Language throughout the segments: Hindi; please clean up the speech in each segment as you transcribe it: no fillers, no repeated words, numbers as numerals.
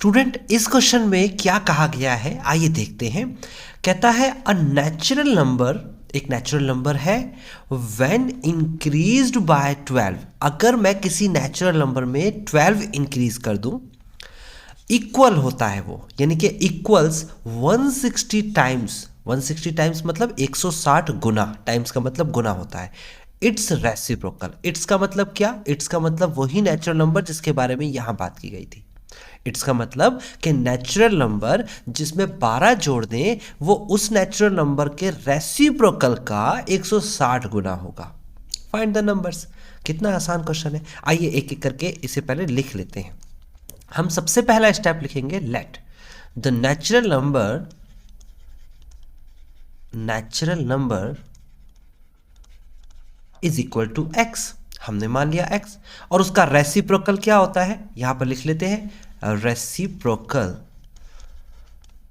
स्टूडेंट, इस क्वेश्चन में क्या कहा गया है आइए देखते हैं। कहता है अ नेचुरल नंबर, एक नेचुरल नंबर है, व्हेन इंक्रीज्ड बाय 12, अगर मैं किसी नेचुरल नंबर में 12 इंक्रीज कर दूं, इक्वल होता है वो, यानी कि इक्वल्स 160 टाइम्स। 160 टाइम्स मतलब 160 गुना, टाइम्स का मतलब गुना होता है। It's reciprocal. इट्स का मतलब क्या? इट्स का मतलब वही नेचुरल नंबर जिसके बारे में यहां बात की गई थी। इट्स का मतलब कि नेचुरल नंबर जिसमें 12 जोड़ दें वो उस नेचुरल नंबर के रेसिप्रोकल का 160 गुना होगा। Find the numbers. कितना आसान क्वेश्चन है। आइए एक एक करके इसे पहले लिख लेते हैं। हम सबसे पहला स्टेप लिखेंगे, let the natural number is equal to X. हमने मान लिया एक्स, और उसका रेसिप्रोकल क्या होता है यहां पर लिख लेते हैं, reciprocal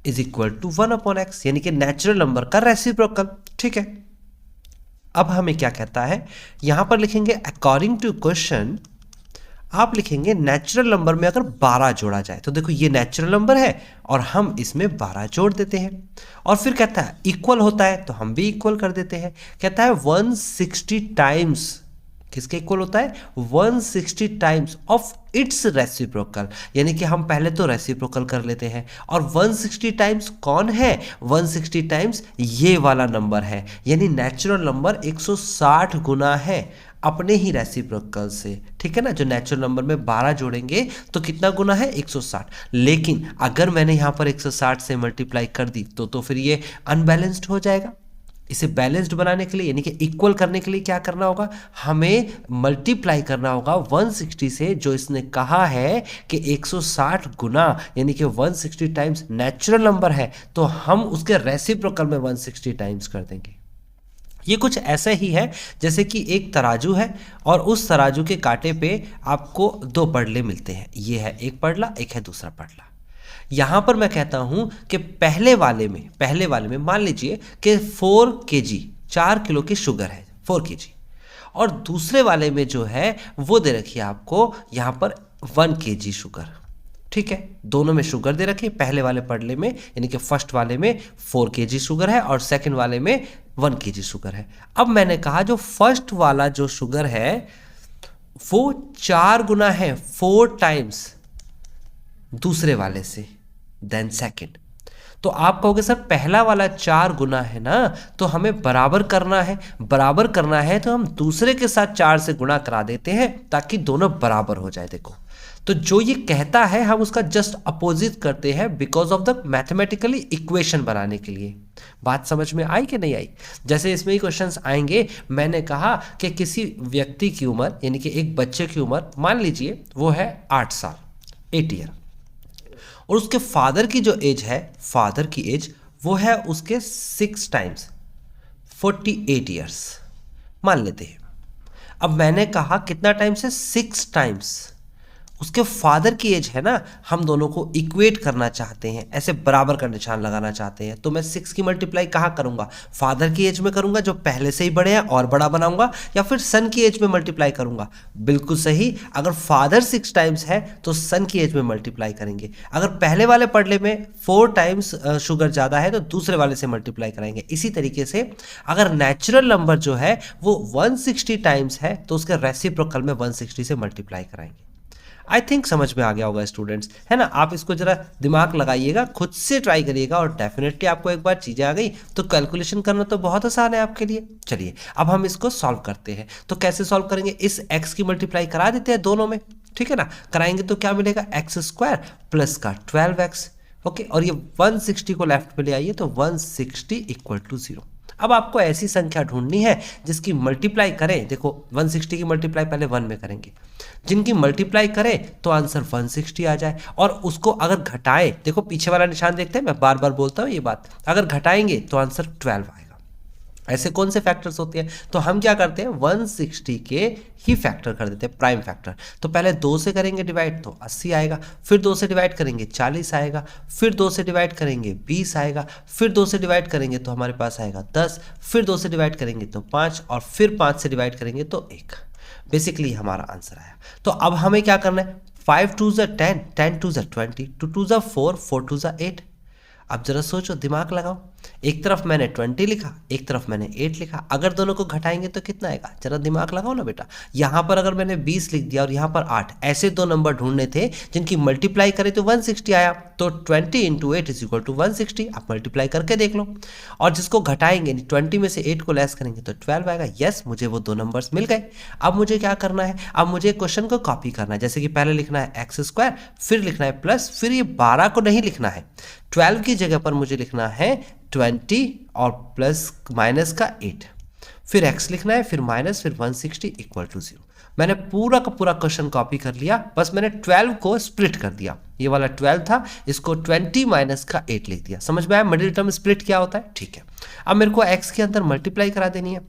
is equal to 1/x, यानी कि नेचुरल नंबर का रेसिप्रोकल। ठीक है, अब हमें क्या कहता है, यहां पर लिखेंगे अकॉर्डिंग टू क्वेश्चन, आप लिखेंगे नेचुरल नंबर में अगर 12 जोड़ा जाए, तो देखो ये नेचुरल नंबर है और हम इसमें 12 जोड़ देते हैं। और फिर कहता है इक्वल होता है, तो हम भी इक्वल कर देते हैं। कहता है 160 टाइम्स, किसके इक्वल होता है? 160 टाइम्स ऑफ इट्स रेसिप्रोकल, यानी कि हम पहले तो रेसिप्रोकल कर लेते हैं। और 160 टाइम्स कौन है? 160 टाइम्स ये वाला नंबर है, यानी नेचुरल नंबर 160 गुना है अपने ही रेसिप्रोकल से। ठीक है ना, जो नेचुरल नंबर में 12 जोड़ेंगे तो कितना गुना है? 160। लेकिन अगर मैंने यहां पर 160 से मल्टीप्लाई कर दी तो फिर ये अनबैलेंस्ड हो जाएगा। इसे बैलेंस्ड बनाने के लिए, यानी कि इक्वल करने के लिए क्या करना होगा? हमें मल्टीप्लाई करना होगा 160 से, जो इसने कहा है कि 160 गुना, यानी कि 160 टाइम्स नेचुरल नंबर है, तो हम उसके रेसिप्रोकल में 160 टाइम्स कर देंगे। ये कुछ ऐसा ही है जैसे कि एक तराजू है और उस तराजू के कांटे पे आपको दो पड़ले मिलते हैं। ये है एक पड़ला, एक है दूसरा पड़ला। यहां पर मैं कहता हूं कि पहले वाले में मान लीजिए कि 4 kg, 4 किलो की शुगर है, 4 kg, और दूसरे वाले में जो है वो दे रखी है आपको यहां पर 1 kg शुगर। ठीक है, दोनों में शुगर दे रखी है। पहले वाले पड़ले में, यानी कि फर्स्ट वाले में 4 kg शुगर है और सेकंड वाले में 1 kg शुगर है। अब मैंने कहा जो फर्स्ट वाला जो शुगर है वो 4 गुना है, 4 टाइम्स दूसरे वाले से, देन सेकंड। तो आप कहोगे सर पहला वाला 4 गुना है ना, तो हमें बराबर करना है तो हम दूसरे के साथ 4 से गुणा करा देते हैं ताकि दोनों बराबर हो जाए। देखो, तो जो ये कहता है हम उसका जस्ट अपोजिट करते हैं because of the mathematically equation बनाने के लिए। बात समझ में आई कि नहीं आई? जैसे इसमें ही क्वेश्चंस आएंगे। मैंने कहा कि किसी व्यक्ति की उम्र, यानी कि एक बच्चे की उम्र मान लीजिए वो है 8 साल, 8 ईयर, और उसके फादर की जो एज है, फादर की एज वो है उसके 6 टाइम्स, 48 ईयर्स मान लेते हैं। अब मैंने कहा कितना टाइम्स है? 6 टाइम्स उसके फादर की एज है ना, हम दोनों को इक्वेट करना चाहते हैं, ऐसे बराबर का निशान लगाना चाहते हैं। तो मैं 6 की मल्टीप्लाई कहाँ करूंगा? फादर की एज में करूंगा जो पहले से ही बड़े हैं और बड़ा बनाऊंगा, या फिर सन की एज में मल्टीप्लाई करूंगा? बिल्कुल सही, अगर फादर 6 टाइम्स है तो सन की एज में मल्टीप्लाई करेंगे। अगर पहले वाले पड़ले में 4 टाइम्स शुगर ज़्यादा है तो दूसरे वाले से मल्टीप्लाई कराएंगे। इसी तरीके से अगर नेचुरल नंबर जो है वो 160 टाइम्स है तो उसके रेसिप्रोकल में 160 से मल्टीप्लाई कराएंगे। आई थिंक समझ में आ गया होगा स्टूडेंट्स, है ना? आप इसको जरा दिमाग लगाइएगा, खुद से ट्राई करिएगा, और डेफिनेटली आपको एक बार चीज़ें आ गई तो कैलकुलेशन करना तो बहुत आसान है आपके लिए। चलिए अब हम इसको सॉल्व करते हैं। तो कैसे सॉल्व करेंगे? इस x की मल्टीप्लाई करा देते हैं दोनों में। ठीक है ना, कराएंगे तो क्या मिलेगा? x² प्लस का 12x। ओके, और ये 160 को लेफ्ट पे ले आइए तो 160 इक्वल टू 0। अब आपको ऐसी संख्या ढूंढनी है जिसकी मल्टीप्लाई करें, देखो 160 की मल्टीप्लाई पहले 1 में करेंगे, जिनकी मल्टीप्लाई करें तो आंसर 160 आ जाए, और उसको अगर घटाएं, देखो पीछे वाला निशान देखते हैं, मैं बार बार बोलता हूं ये बात, अगर घटाएंगे तो आंसर 12 आएगा। ऐसे कौन से फैक्टर्स होते हैं? तो हम क्या करते हैं, 160 के ही फैक्टर कर देते हैं, प्राइम फैक्टर। तो पहले 2 से करेंगे डिवाइड तो 80 आएगा, फिर 2 से डिवाइड करेंगे 40 आएगा, फिर 2 से डिवाइड करेंगे 20 आएगा, फिर 2 से डिवाइड करेंगे तो हमारे पास आएगा 10, फिर 2 से डिवाइड करेंगे तो 5, और फिर 5 से डिवाइड करेंगे तो 1। बेसिकली हमारा आंसर आया। तो अब हमें क्या करना है? 5 2 ज़ा 10, 10 2 ज़ा 20, 2 2 ज़ा 4, 4 2 ज़ा 8। अब जरा सोचो, दिमाग लगाओ, एक तरफ मैंने 20 लिखा, एक तरफ मैंने 8 लिखा, अगर दोनों को घटाएंगे तो कितना आएगा? जरा दिमाग लगाओ ना बेटा। यहाँ पर अगर मैंने 20 लिख दिया और यहाँ पर 8, ऐसे दो नंबर ढूंढने थे जिनकी मल्टीप्लाई करें तो 160 आया, तो 20 इंटू 8 इज इक्वल टू 160। आप मल्टीप्लाई करके देख लो, और जिसको घटाएंगे 20 में से 8 को लेस करेंगे तो 12 आएगा। यस, मुझे वो दो नंबर्स मिल गए। अब मुझे क्या करना है? अब मुझे क्वेश्चन को कॉपी करना है। जैसे कि पहले लिखना है एक्स स्क्वायर, फिर लिखना है प्लस, फिर ये 12 को नहीं लिखना है, 12 की जगह पर मुझे लिखना है 20 और प्लस माइनस का 8, फिर x लिखना है, फिर माइनस, फिर 160 इक्वल टू 0। मैंने पूरा का पूरा क्वेश्चन कॉपी कर लिया, बस मैंने 12 को स्प्लिट कर दिया। ये वाला 12 था, इसको 20 माइनस का 8 लिख दिया। समझ में आया मिडिल टर्म स्प्लिट क्या होता है? ठीक है, अब मेरे को x के अंदर मल्टीप्लाई करा देनी है,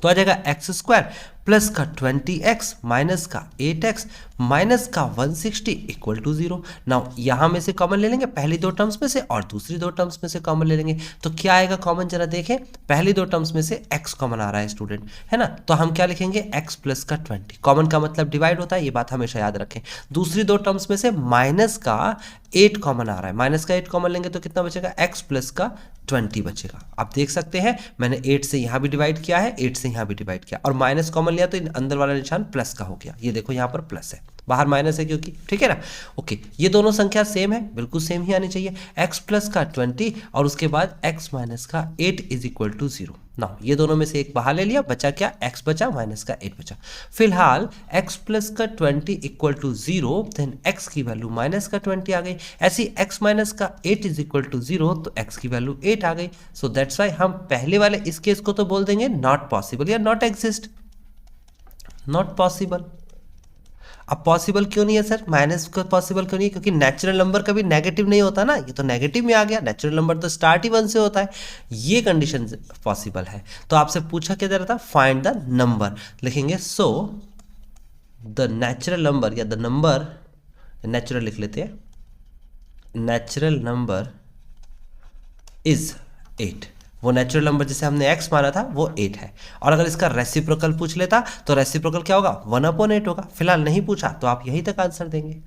तो आ जाएगा एक्स स्क्वायर प्लस का 20x माइनस का 8x माइनस का 160 इक्वल टू 0। नाउ यहां में से कॉमन ले लेंगे, पहली दो टर्म्स में से और दूसरी दो टर्म्स में से कॉमन ले लेंगे, तो क्या आएगा कॉमन? जरा देखें, पहली दो टर्म्स में से x कॉमन आ रहा है स्टूडेंट, है ना, तो हम क्या लिखेंगे? x प्लस का 20। कॉमन का मतलब डिवाइड होता है, ये बात हमेशा याद रखें। दूसरी दो टर्म्स में से माइनस का 8 कॉमन आ रहा है, माइनस का 8 कॉमन लेंगे तो कितना बचेगा? x प्लस का 20 बचेगा। आप देख सकते हैं मैंने 8 से यहां भी डिवाइड किया है, 8 से यहां भी डिवाइड किया, और माइनस कॉमन लिया तो अंदर वाला निशान प्लस का हो गया। ये देखो यहां पर प्लस है, बाहर माइनस है क्योंकि, ठीक है ना। ओके, ये दोनों संख्या सेम है, बिल्कुल सेम ही आनी चाहिए। x प्लस का 20 और उसके बाद x माइनस का 8 इज इक्वल टू 0। नाउ ये दोनों में से एक बाहर ले लिया, बचा क्या? x बचा, माइनस का 8 बचा। फिलहाल x प्लस का 20 इक्वल टू 0, देन x की वैल्यू माइनस का 20 आ गई। ऐसी x माइनस का 8 इज इक्वल टू 0, तो x की वैल्यू 8 आ गई। सो दैट्स वाई हम पहले वाले इस केस को तो बोल देंगे नॉट पॉसिबल या नॉट एग्जिस्ट, नॉट पॉसिबल। अब पॉसिबल क्यों नहीं है सर? माइनस का पॉसिबल क्यों नहीं है? क्योंकि नेचुरल नंबर कभी नेगेटिव नहीं होता ना, ये तो नेगेटिव में आ गया। नेचुरल नंबर तो स्टार्ट ही 1 से होता है, ये कंडीशन पॉसिबल है। तो आपसे पूछा क्या जा रहा था? फाइंड द नंबर लिखेंगे। सो द नेचुरल नंबर या द नंबर, नेचुरल लिख लेते हैं, नेचुरल नंबर इज 8। वो नेचुरल नंबर जिसे हमने x माना था वो 8 है। और अगर इसका रेसिप्रोकल पूछ लेता तो रेसिप्रोकल क्या होगा? 1/8 होगा। फिलहाल नहीं पूछा तो आप यहीं तक आंसर देंगे।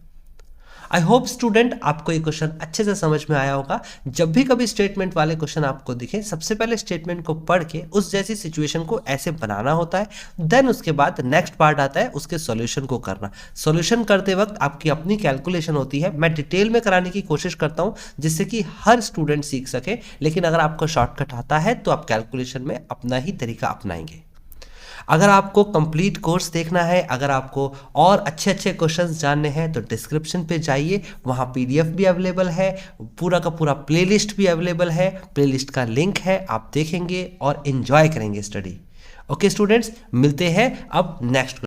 आई होप स्टूडेंट आपको ये क्वेश्चन अच्छे से समझ में आया होगा। जब भी कभी स्टेटमेंट वाले क्वेश्चन आपको दिखे, सबसे पहले स्टेटमेंट को पढ़ के उस जैसी सिचुएशन को ऐसे बनाना होता है, देन उसके बाद नेक्स्ट पार्ट आता है उसके सॉल्यूशन को करना। सॉल्यूशन करते वक्त आपकी अपनी कैलकुलेशन होती है, मैं डिटेल में कराने की कोशिश करता हूं जिससे कि हर स्टूडेंट सीख सके, लेकिन अगर आपको शॉर्टकट आता है तो आप कैलकुलेशन में अपना ही तरीका अपनाएंगे। अगर आपको कंप्लीट कोर्स देखना है, अगर आपको और अच्छे अच्छे क्वेश्चंस जानने हैं तो डिस्क्रिप्शन पे जाइए, वहाँ PDF भी अवेलेबल है, पूरा का पूरा प्लेलिस्ट भी अवेलेबल है। प्लेलिस्ट का लिंक है, आप देखेंगे और एंजॉय करेंगे स्टडी। ओके स्टूडेंट्स, मिलते हैं अब नेक्स्ट